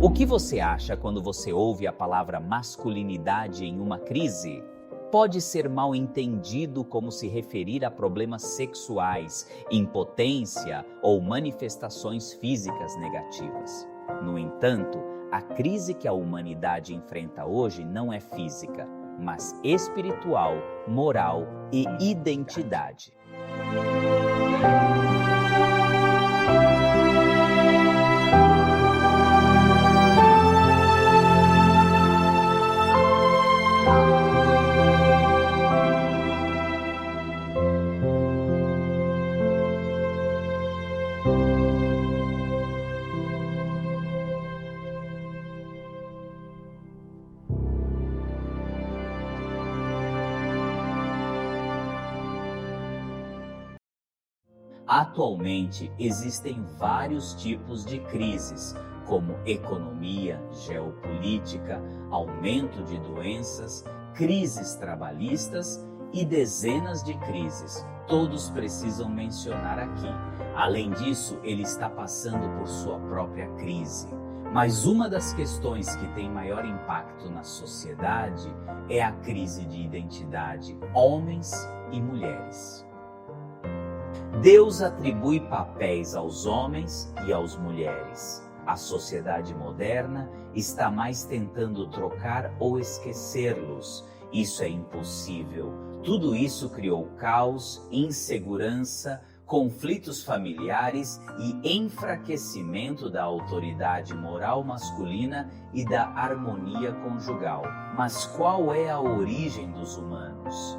O que você acha quando você ouve a palavra masculinidade em uma crise? Pode ser mal entendido como se referir a problemas sexuais, impotência ou manifestações físicas negativas. No entanto, a crise que a humanidade enfrenta hoje não é física, mas espiritual, moral e identidade. Atualmente, existem vários tipos de crises, como economia, geopolítica, aumento de doenças, crises trabalhistas e dezenas de crises. Todos precisam mencionar aqui. Além disso, ele está passando por sua própria crise. Mas uma das questões que tem maior impacto na sociedade é a crise de identidade, homens e mulheres. Deus atribui papéis aos homens e às mulheres. A sociedade moderna está mais tentando trocar ou esquecê-los. Isso é impossível. Tudo isso criou caos, insegurança, conflitos familiares e enfraquecimento da autoridade moral masculina e da harmonia conjugal. Mas qual é a origem dos humanos?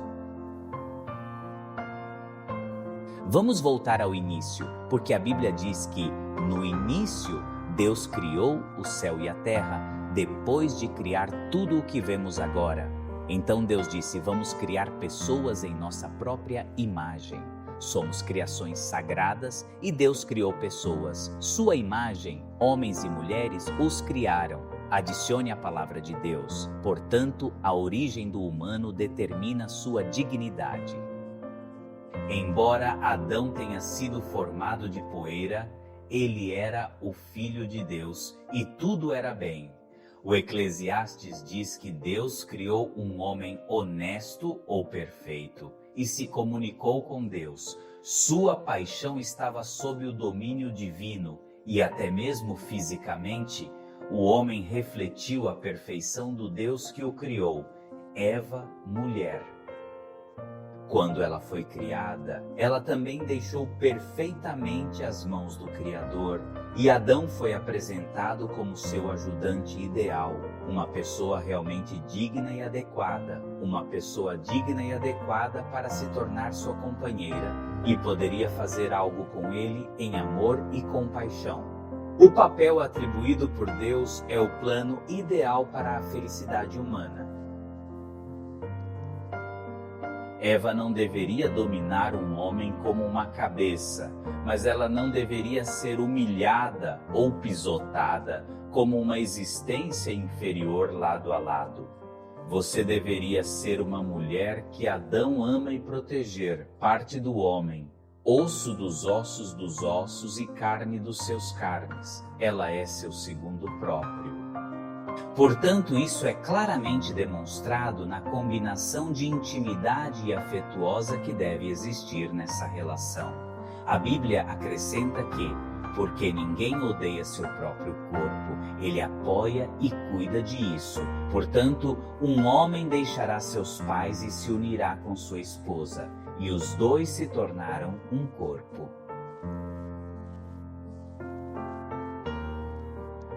Vamos voltar ao início, porque a Bíblia diz que, no início, Deus criou o céu e a terra, depois de criar tudo o que vemos agora. Então Deus disse, vamos criar pessoas em nossa própria imagem. Somos criações sagradas e Deus criou pessoas. Sua imagem, homens e mulheres, os criaram. Adicione a palavra de Deus. Portanto, a origem do humano determina sua dignidade. Embora Adão tenha sido formado de poeira, ele era o Filho de Deus e tudo era bem. O Eclesiastes diz que Deus criou um homem honesto ou perfeito e se comunicou com Deus. Sua paixão estava sob o domínio divino e até mesmo fisicamente, o homem refletiu a perfeição do Deus que o criou. Eva, mulher. Quando ela foi criada, ela também deixou perfeitamente as mãos do Criador e Adão foi apresentado como seu ajudante ideal, uma pessoa realmente digna e adequada, uma pessoa digna e adequada para se tornar sua companheira e poderia fazer algo com ele em amor e compaixão. O papel atribuído por Deus é o plano ideal para a felicidade humana. Eva não deveria dominar um homem como uma cabeça, mas ela não deveria ser humilhada ou pisotada como uma existência inferior lado a lado. Você deveria ser uma mulher que Adão ama e proteger, parte do homem, osso dos ossos e carne dos seus carnes. Ela é seu segundo próprio. Portanto, isso é claramente demonstrado na combinação de intimidade e afetuosa que deve existir nessa relação. A Bíblia acrescenta que, porque ninguém odeia seu próprio corpo, ele apoia e cuida disso. Portanto, um homem deixará seus pais e se unirá com sua esposa, e os dois se tornaram um corpo.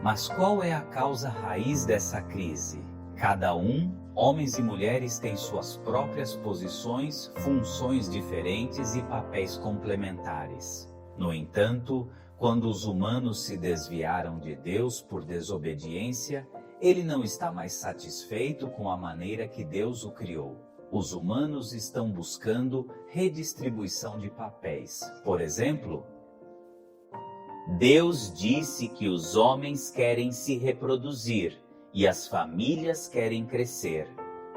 Mas qual é a causa raiz dessa crise? Cada um, homens e mulheres, tem suas próprias posições, funções diferentes e papéis complementares. No entanto, quando os humanos se desviaram de Deus por desobediência, ele não está mais satisfeito com a maneira que Deus o criou. Os humanos estão buscando redistribuição de papéis. Por exemplo, Deus disse que os homens querem se reproduzir e as famílias querem crescer.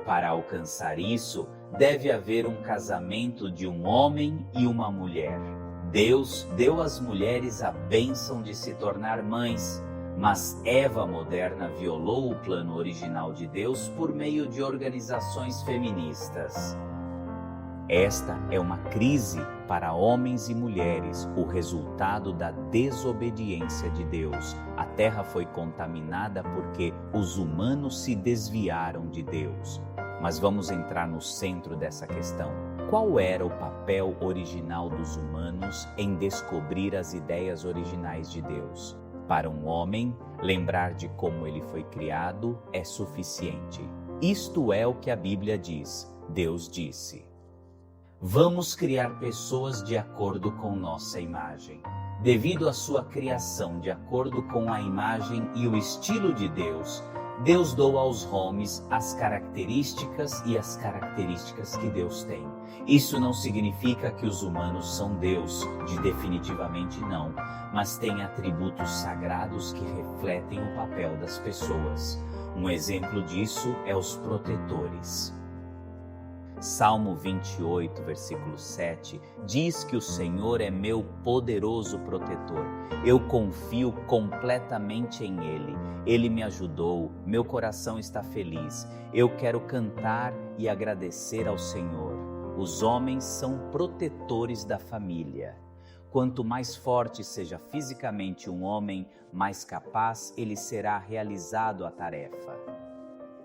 Para alcançar isso, deve haver um casamento de um homem e uma mulher. Deus deu às mulheres a bênção de se tornar mães, Mas Eva moderna violou o plano original de Deus por meio de organizações feministas. Esta é uma crise para homens e mulheres, o resultado da desobediência de Deus. A terra foi contaminada porque os humanos se desviaram de Deus. Mas vamos entrar no centro dessa questão. Qual era o papel original dos humanos em descobrir as ideias originais de Deus? Para um homem, lembrar de como ele foi criado é suficiente. Isto é o que a Bíblia diz. Deus disse: vamos criar pessoas de acordo com nossa imagem. Devido à sua criação de acordo com a imagem e o estilo de Deus, Deus deu aos homens as características que Deus tem. Isso não significa que os humanos são Deus, definitivamente não, mas têm atributos sagrados que refletem o papel das pessoas. Um exemplo disso é os protetores. Salmo 28, versículo 7, diz que o Senhor é meu poderoso protetor. Eu confio completamente em Ele. Ele me ajudou, meu coração está feliz. Eu quero cantar e agradecer ao Senhor. Os homens são protetores da família. Quanto mais forte seja fisicamente um homem, mais capaz ele será realizado a tarefa.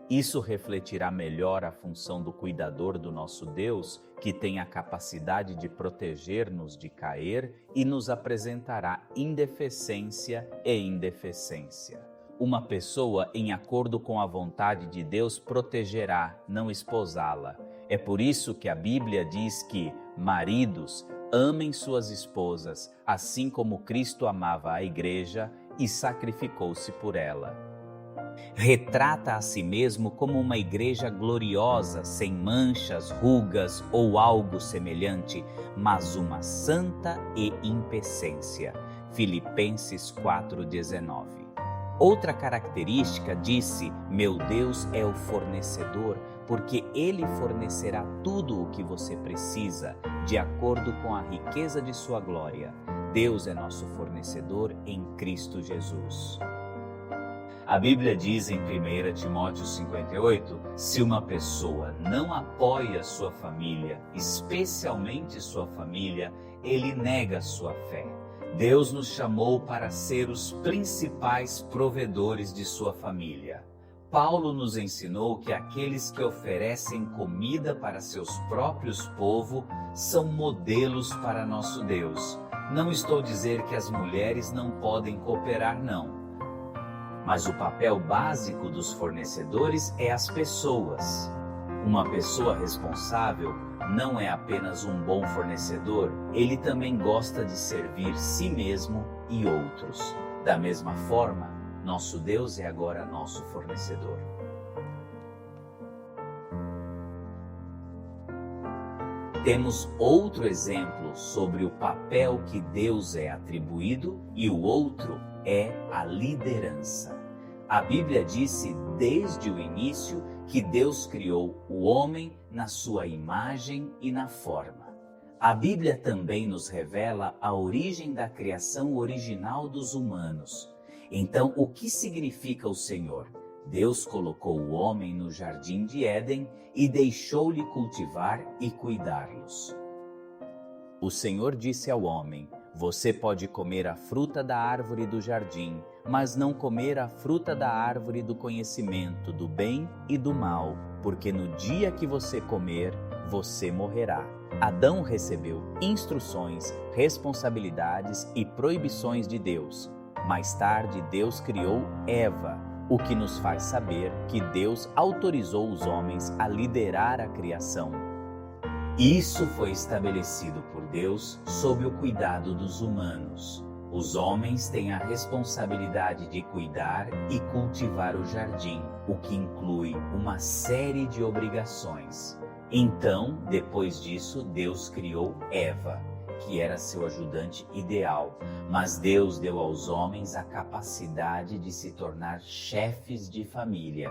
Isso refletirá melhor a função do cuidador do nosso Deus, que tem a capacidade de proteger-nos de cair e nos apresentará indefecência e indefecência. Uma pessoa em acordo com a vontade de Deus protegerá, não esposá-la. É por isso que a Bíblia diz que, maridos, amem suas esposas, assim como Cristo amava a igreja e sacrificou-se por ela. Retrata a si mesmo como uma igreja gloriosa, sem manchas, rugas ou algo semelhante, mas uma santa e impecência. Filipenses 4,19. Outra característica disse: meu Deus é o fornecedor, porque Ele fornecerá tudo o que você precisa, de acordo com a riqueza de sua glória. Deus é nosso fornecedor em Cristo Jesus. A Bíblia diz em 1 Timóteo 5,8, se uma pessoa não apoia sua família, especialmente sua família, ele nega sua fé. Deus nos chamou para ser os principais provedores de sua família. Paulo nos ensinou que aqueles que oferecem comida para seus próprios povos são modelos para nosso Deus. Não estou a dizer que as mulheres não podem cooperar, não. Mas o papel básico dos fornecedores é as pessoas. Uma pessoa responsável não é apenas um bom fornecedor, ele também gosta de servir si mesmo e outros. Da mesma forma, nosso Deus é agora nosso fornecedor. Temos outro exemplo sobre o papel que Deus é atribuído e o outro é a liderança. A Bíblia disse desde o início que Deus criou o homem na sua imagem e na forma. A Bíblia também nos revela a origem da criação original dos humanos. Então, o que significa o Senhor? Deus colocou o homem no jardim de Éden e deixou-lhe cultivar e cuidá-los. O Senhor disse ao homem: você pode comer a fruta da árvore do jardim, mas não comer a fruta da árvore do conhecimento do bem e do mal, porque no dia que você comer, você morrerá. Adão recebeu instruções, responsabilidades e proibições de Deus. Mais tarde, Deus criou Eva, o que nos faz saber que Deus autorizou os homens a liderar a criação. Isso foi estabelecido por Deus sob o cuidado dos humanos. Os homens têm a responsabilidade de cuidar e cultivar o jardim, o que inclui uma série de obrigações. Então, depois disso, Deus criou Eva, que era seu ajudante ideal, mas Deus deu aos homens a capacidade de se tornar chefes de família.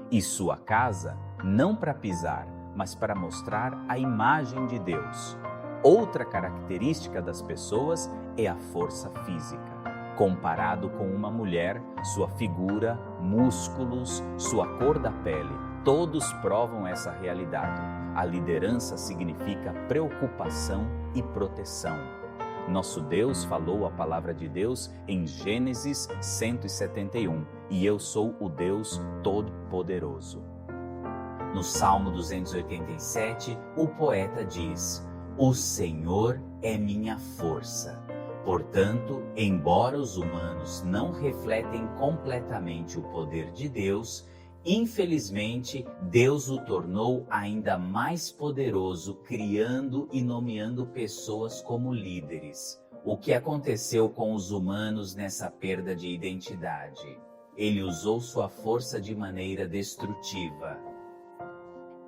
E sua casa, não para pisar, mas para mostrar a imagem de Deus. Outra característica das pessoas é a força física. Comparado com uma mulher, sua figura, músculos, sua cor da pele, todos provam essa realidade. A liderança significa preocupação e proteção. Nosso Deus falou a palavra de Deus em Gênesis 171, e eu sou o Deus Todo-Poderoso. No Salmo 287, o poeta diz: "O Senhor é minha força." Portanto, embora os humanos não refletem completamente o poder de Deus, infelizmente, Deus o tornou ainda mais poderoso, criando e nomeando pessoas como líderes. O que aconteceu com os humanos nessa perda de identidade? Ele usou sua força de maneira destrutiva.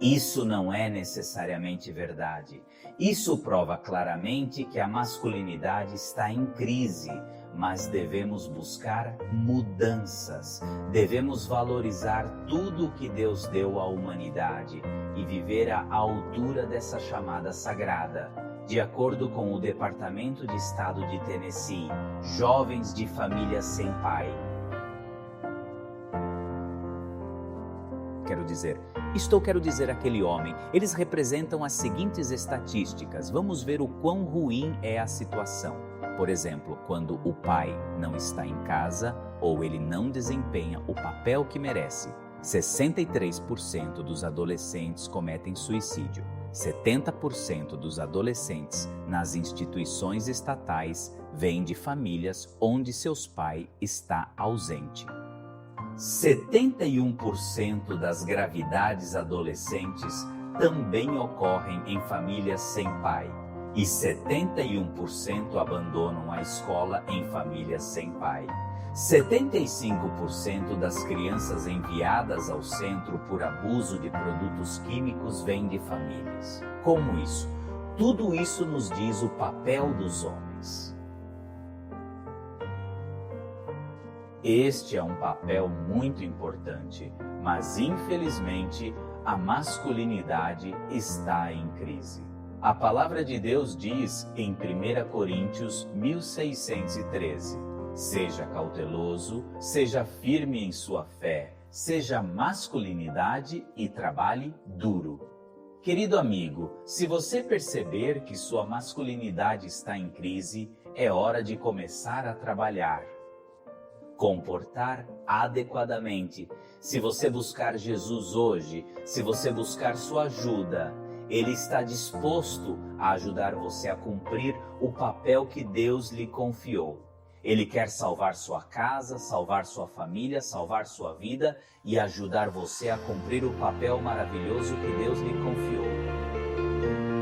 Isso não é necessariamente verdade. Isso prova claramente que a masculinidade está em crise, mas devemos buscar mudanças. Devemos valorizar tudo o que Deus deu à humanidade e viver à altura dessa chamada sagrada. De acordo com o Departamento de Estado de Tennessee, jovens de famílias sem pai. Quero dizer aquele homem. Eles representam as seguintes estatísticas. Vamos ver o quão ruim é a situação. Por exemplo, quando o pai não está em casa ou ele não desempenha o papel que merece. 63% dos adolescentes cometem suicídio. 70% dos adolescentes nas instituições estatais vêm de famílias onde seus pais está ausente. 71% das gravidades adolescentes também ocorrem em famílias sem pai e 71% abandonam a escola em famílias sem pai. 75% das crianças enviadas ao centro por abuso de produtos químicos vêm de famílias. Como isso? Tudo isso nos diz o papel dos homens. Este é um papel muito importante, mas infelizmente a masculinidade está em crise. A palavra de Deus diz em 1 Coríntios 1613: "Seja cauteloso, seja firme em sua fé, seja masculinidade e trabalhe duro." Querido amigo, se você perceber que sua masculinidade está em crise, é hora de começar a trabalhar. Comportar adequadamente. Se você buscar Jesus hoje, se você buscar sua ajuda, Ele está disposto a ajudar você a cumprir o papel que Deus lhe confiou. Ele quer salvar sua casa, salvar sua família, salvar sua vida e ajudar você a cumprir o papel maravilhoso que Deus lhe confiou.